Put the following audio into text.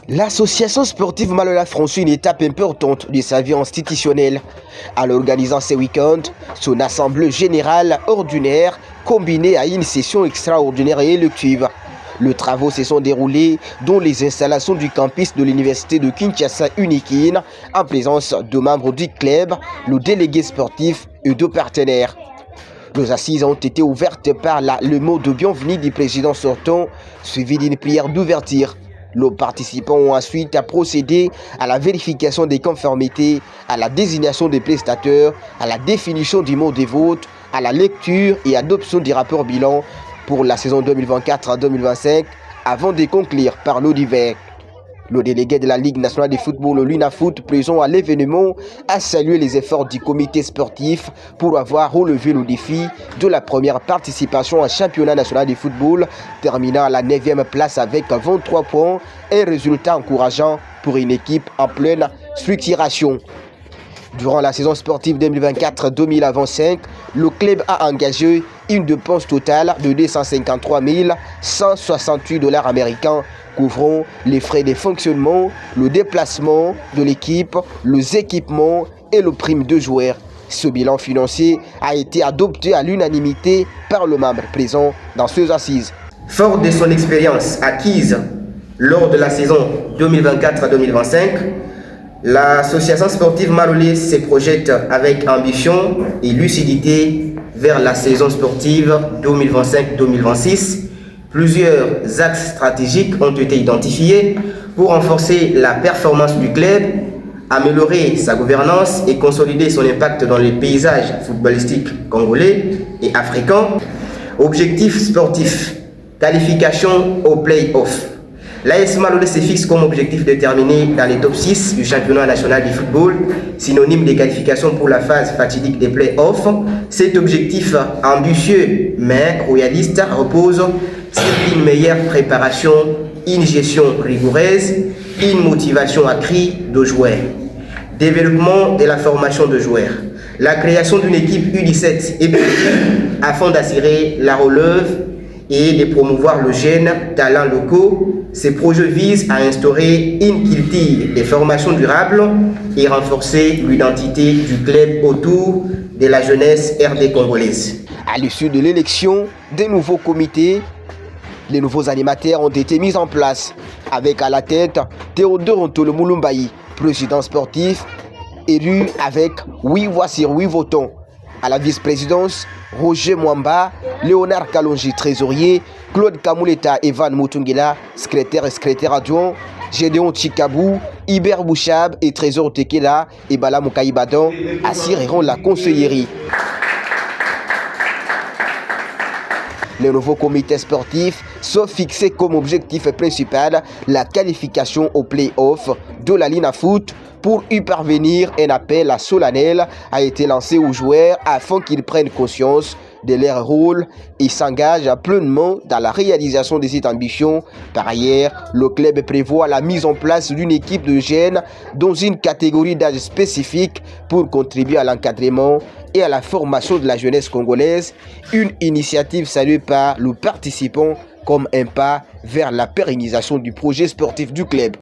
L'association sportive Malola franchit une étape importante de sa vie institutionnelle en organisant ce week-end son assemblée générale ordinaire combinée à une session extraordinaire et élective. Les travaux se sont déroulés dans les installations du campus de l'université de Kinshasa Unikin en présence de membres du club, le délégué sportif et de partenaires. Les assises ont été ouvertes par le mot de bienvenue du président sortant, suivi d'une prière d'ouverture. Les participants ont ensuite procédé à la vérification des conformités, à la désignation des prestateurs, à la définition du mot de vote, à la lecture et adoption du rapport bilan pour la saison 2024-2025 avant de conclure par l'eau d'hiver. Le délégué de la Ligue nationale de football, l'UNAFOOT, présent à l'événement, a salué les efforts du comité sportif pour avoir relevé le défi de la première participation au championnat national de football, terminant à la 9e place avec 23 points, un résultat encourageant pour une équipe en pleine structuration. Durant la saison sportive 2024-2025, le club a engagé une dépense totale de 253 168 $ américains, couvrant les frais de fonctionnement, le déplacement de l'équipe, les équipements et le prime de joueurs. Ce bilan financier a été adopté à l'unanimité par le membre présent dans ces assises. Fort de son expérience acquise lors de la saison 2024-2025, l'association sportive Malolé se projette avec ambition et lucidité vers la saison sportive 2025-2026. Plusieurs axes stratégiques ont été identifiés pour renforcer la performance du club, améliorer sa gouvernance et consolider son impact dans les paysages footballistiques congolais et africains. Objectif sportif, qualification au play-off. L'AS Malolé se fixe comme objectif déterminé dans les top 6 du championnat national de football, synonyme de qualification pour la phase fatidique des play-offs. Cet objectif ambitieux mais royaliste repose sur une meilleure préparation, une gestion rigoureuse, une motivation accrue de joueurs. Développement de la formation de joueurs. La création d'une équipe U17 est prévue afin d'assurer la relève et de promouvoir le jeune talent locaux. Ces projets visent à instaurer une culture de formation durable et renforcer l'identité du club autour de la jeunesse RD congolaise. À l'issue de l'élection des nouveaux comités, les nouveaux animateurs ont été mis en place, avec à la tête Théodore Ntolo Moulumbaï, président sportif, élu avec 8 voix sur 8 votants. À la vice-présidence, Roger Mwamba, Léonard Kalonji, trésorier, Claude Kamouleta, Evan Moutungela, secrétaire adjoint, Gédéon Chikabou, Iber Bouchab et Trésor Tekela et Bala Moukaïbadan assureront la conseillerie. Les nouveaux comités sportifs sont fixés comme objectif principal la qualification au play-off de la l'UNAFOOT. Pour y parvenir, un appel solennel a été lancé aux joueurs afin qu'ils prennent conscience de leur rôle et s'engagent pleinement dans la réalisation de cette ambition. Par ailleurs, le club prévoit la mise en place d'une équipe de jeunes dans une catégorie d'âge spécifique pour contribuer à l'encadrement et à la formation de la jeunesse congolaise, une initiative saluée par les participants comme un pas vers la pérennisation du projet sportif du club.